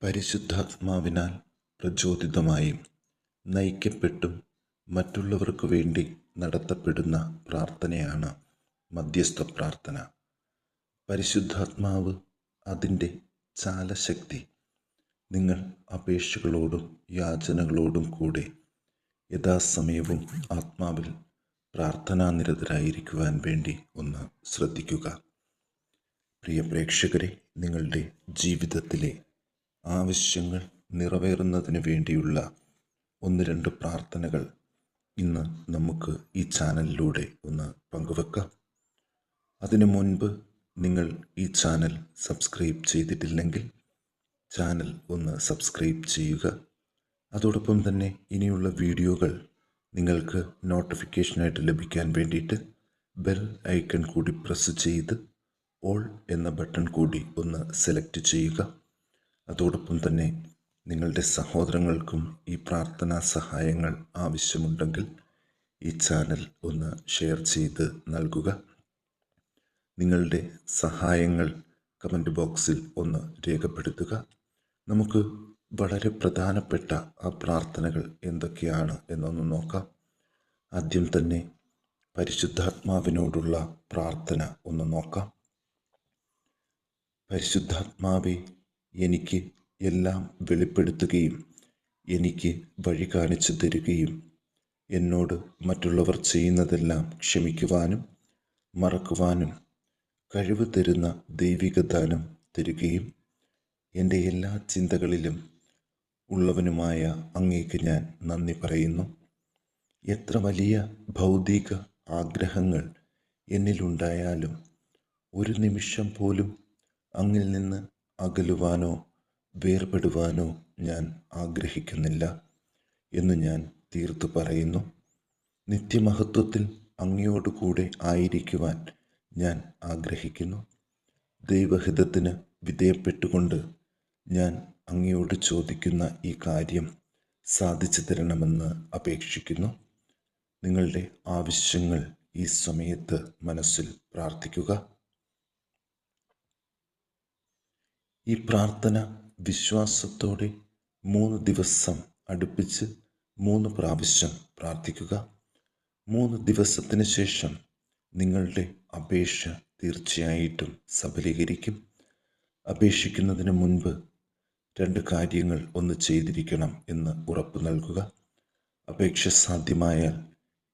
പരിശുദ്ധാത്മാവിനാൽ പ്രചോദിതമായും നയിക്കപ്പെട്ടും മറ്റുള്ളവർക്ക് വേണ്ടി നടത്തപ്പെടുന്ന പ്രാർത്ഥനയാണ് മധ്യസ്ഥ പ്രാർത്ഥന. പരിശുദ്ധാത്മാവ് അതിൻ്റെ ചാലശക്തി നിങ്ങൾ അപേക്ഷകളോടും യാചനകളോടും കൂടെ യഥാസമയവും ആത്മാവിൽ പ്രാർത്ഥനാനിരതരായിരിക്കുവാൻ വേണ്ടി ഒന്ന് ശ്രദ്ധിക്കുക. പ്രിയ പ്രേക്ഷകരെ, നിങ്ങളുടെ ജീവിതത്തിലെ ആവശ്യങ്ങൾ നിറവേറുന്നതിന് വേണ്ടിയുള്ള ഒന്ന് രണ്ട് പ്രാർത്ഥനകൾ ഇന്ന് നമുക്ക് ഈ ചാനലിലൂടെ ഒന്ന് പങ്കുവെക്കാം. അതിനു മുൻപ് നിങ്ങൾ ഈ ചാനൽ സബ്സ്ക്രൈബ് ചെയ്തിട്ടില്ലെങ്കിൽ ചാനൽ ഒന്ന് സബ്സ്ക്രൈബ് ചെയ്യുക. അതോടൊപ്പം തന്നെ ഇനിയുള്ള വീഡിയോകൾ നിങ്ങൾക്ക് നോട്ടിഫിക്കേഷനായിട്ട് ലഭിക്കാൻ വേണ്ടിയിട്ട് ബെൽ ഐക്കൺ കൂടി പ്രസ് ചെയ്ത് ഓൾ എന്ന ബട്ടൺ കൂടി ഒന്ന് സെലക്ട് ചെയ്യുക. അതോടൊപ്പം തന്നെ നിങ്ങളുടെ സഹോദരങ്ങൾക്കും ഈ പ്രാർത്ഥനാ സഹായങ്ങൾ ആവശ്യമുണ്ടെങ്കിൽ ഈ ചാനൽ ഒന്ന് ഷെയർ ചെയ്ത് നൽകുക. നിങ്ങളുടെ സഹായങ്ങൾ കമൻറ്റ് ബോക്സിൽ ഒന്ന് രേഖപ്പെടുത്തുക. നമുക്ക് വളരെ പ്രധാനപ്പെട്ട ആ പ്രാർത്ഥനകൾ എന്തൊക്കെയാണ് എന്നൊന്ന് നോക്കാം. ആദ്യം തന്നെ പരിശുദ്ധാത്മാവിനോടുള്ള പ്രാർത്ഥന ഒന്ന് നോക്കാം. പരിശുദ്ധാത്മാവേ, എനിക്ക് എല്ലാം വെളിപ്പെടുത്തുകയും എനിക്ക് വഴി കാണിച്ചു തരികയും എന്നോട് മറ്റുള്ളവർ ചെയ്യുന്നതെല്ലാം ക്ഷമിക്കുവാനും മറക്കുവാനും കഴിവ് തരുന്ന ദൈവിക ദാനം തരികയും എൻ്റെ എല്ലാ ചിന്തകളിലും ഉള്ളവനുമായ അങ്ങേക്ക് ഞാൻ നന്ദി പറയുന്നു. എത്ര വലിയ ഭൗതിക ആഗ്രഹങ്ങൾ എന്നിലുണ്ടായാലും ഒരു നിമിഷം പോലും അങ്ങിൽ നിന്ന് അകലുവാനോ വേർപെടുവാനോ ഞാൻ ആഗ്രഹിക്കുന്നില്ല എന്ന് ഞാൻ തീർത്തു പറയുന്നു. നിത്യമഹത്വത്തിൽ അങ്ങയോടുകൂടെ ആയിരിക്കുവാൻ ഞാൻ ആഗ്രഹിക്കുന്നു. ദൈവഹിതത്തിന് വിധേയപ്പെട്ടുകൊണ്ട് ഞാൻ അങ്ങയോട് ചോദിക്കുന്ന ഈ കാര്യം സാധിച്ചു തരണമെന്ന് അപേക്ഷിക്കുന്നു. നിങ്ങളുടെ ആവശ്യങ്ങൾ ഈ സമയത്ത് മനസ്സിൽ പ്രാർത്ഥിക്കുക. ഈ പ്രാർത്ഥന വിശ്വാസത്തോടെ 3 ദിവസം അടുപ്പിച്ച് 3 പ്രാവശ്യം പ്രാർത്ഥിക്കുക. 3 ദിവസത്തിന് ശേഷം നിങ്ങളുടെ അപേക്ഷ തീർച്ചയായിട്ടും സഫലീകരിക്കും. അപേക്ഷിക്കുന്നതിന് മുൻപ് 2 കാര്യങ്ങൾ ഒന്ന് ചെയ്തിരിക്കണം എന്ന് ഉറപ്പ് നൽകുക. അപേക്ഷ സാധ്യമായാൽ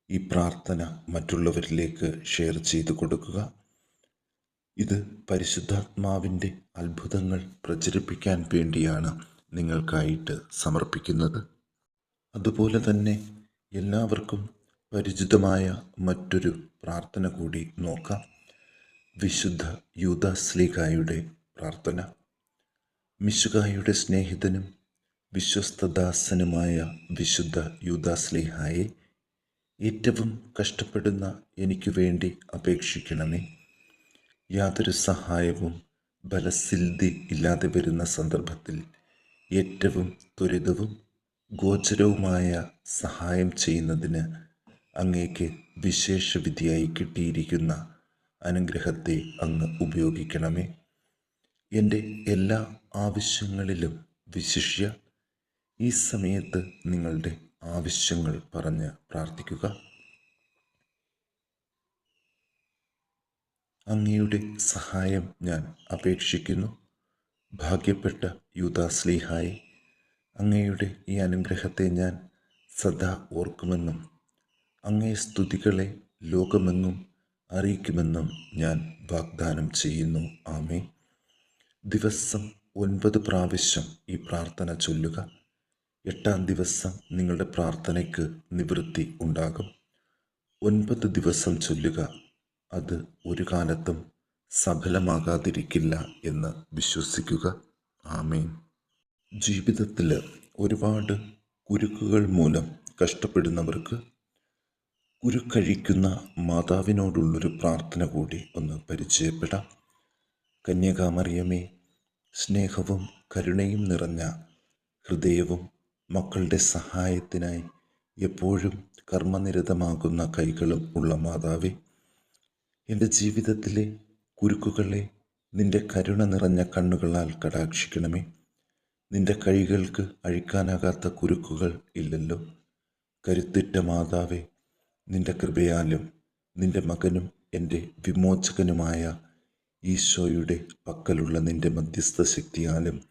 ഈ പ്രാർത്ഥന മറ്റുള്ളവരിലേക്ക് ഷെയർ ചെയ്തു കൊടുക്കുക. ഇത് പരിശുദ്ധാത്മാവിൻ്റെ അത്ഭുതങ്ങൾ പ്രചരിപ്പിക്കാൻ വേണ്ടിയാണ് നിങ്ങൾക്കായിട്ട് സമർപ്പിക്കുന്നത്. അതുപോലെ തന്നെ എല്ലാവർക്കും പരിചിതമായ മറ്റൊരു പ്രാർത്ഥന കൂടി നോക്കാം. വിശുദ്ധ യൂദാശ്ലീഹായുടെ പ്രാർത്ഥന. മിശിഹായുടെ സ്നേഹിതനും വിശ്വസ്തദാസനുമായ വിശുദ്ധ യൂദാശ്ലീഹായെ, ഏറ്റവും കഷ്ടപ്പെടുന്ന എനിക്ക് വേണ്ടി അപേക്ഷിക്കണമേ. യാതൊരു സഹായവും ബലസിദ്ധി ഇല്ലാതെ വരുന്ന സന്ദർഭത്തിൽ ഏറ്റവും ത്വരിതവും ഗോചരവുമായ സഹായം ചെയ്യുന്നതിന് അങ്ങേക്ക് വിശേഷ വിധിയായി കിട്ടിയിരിക്കുന്ന അനുഗ്രഹത്തെ അങ്ങ് ഉപയോഗിക്കണമേ. എൻ്റെ എല്ലാ ആവശ്യങ്ങളിലും വിശിഷ്യ ഈ സമയത്ത് നിങ്ങളുടെ ആവശ്യങ്ങൾ പറഞ്ഞ് പ്രാർത്ഥിക്കുക. അങ്ങയുടെ സഹായം ഞാൻ അപേക്ഷിക്കുന്നു. ഭാഗ്യപ്പെട്ട യൂദാശ്ലീഹായെ, അങ്ങയുടെ ഈ അനുഗ്രഹത്തെ ഞാൻ സദാ ഓർക്കുമെന്നും അങ്ങേ സ്തുതികളെ ലോകമെങ്ങും അറിയിക്കുമെന്നും ഞാൻ വാഗ്ദാനം ചെയ്യുന്നു. ആമേൻ. ദിവസം 9 പ്രാവശ്യം ഈ പ്രാർത്ഥന ചൊല്ലുക. 8-ാം ദിവസം നിങ്ങളുടെ പ്രാർത്ഥനയ്ക്ക് നിവൃത്തി ഉണ്ടാകും. 9 ദിവസം ചൊല്ലുക. അത് ഒരു കാലത്തും സഫലമാകാതിരിക്കില്ല എന്ന് വിശ്വസിക്കുക. ആമേൻ. ജീവിതത്തിൽ ഒരുപാട് കുരുക്കുകൾ മൂലം കഷ്ടപ്പെടുന്നവർക്ക് കുരുക്കഴിക്കുന്ന മാതാവിനോടുള്ളൊരു പ്രാർത്ഥന കൂടി ഒന്ന് പരിചയപ്പെടാം. കന്യകാമറിയമേ, സ്നേഹവും കരുണയും നിറഞ്ഞ ഹൃദയവും മക്കളുടെ സഹായത്തിനായി എപ്പോഴും കർമ്മനിരതമാകുന്ന കൈകളും ഉള്ള മാതാവേ, എൻ്റെ ജീവിതത്തിലെ കുരുക്കുകളെ നിന്റെ കരുണ നിറഞ്ഞ കണ്ണുകളാൽ കടാക്ഷിക്കണമേ. നിന്റെ കൈകൾക്ക് അഴിക്കാനാകാത്ത കുരുക്കുകൾ ഇല്ലല്ലോ. കരുത്തുറ്റ മാതാവേ, നിന്റെ കൃപയാലും നിന്റെ മകനും എൻ്റെ വിമോചകനുമായ ഈശോയുടെ പക്കലുള്ള നിന്റെ മധ്യസ്ഥ ശക്തിയാലും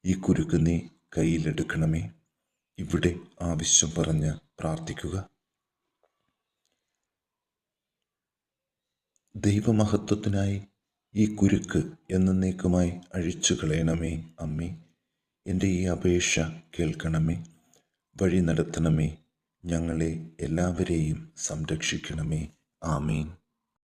ഈ കുരുക്ക് നീ കയ്യിലെടുക്കണമേ. ഇവിടെ ആവശ്യം പറഞ്ഞ് പ്രാർത്ഥിക്കുക. ദൈവമഹത്വത്തിനായി ഈ കുരുക്ക് എന്നേക്കുമായി അഴിച്ചു കളയണമേ അമ്മേ. എൻ്റെ ഈ അപേക്ഷ കേൾക്കണമേ. വഴി നടത്തണമേ. ഞങ്ങളെ എല്ലാവരെയും സംരക്ഷിക്കണമേ. ആമേൻ.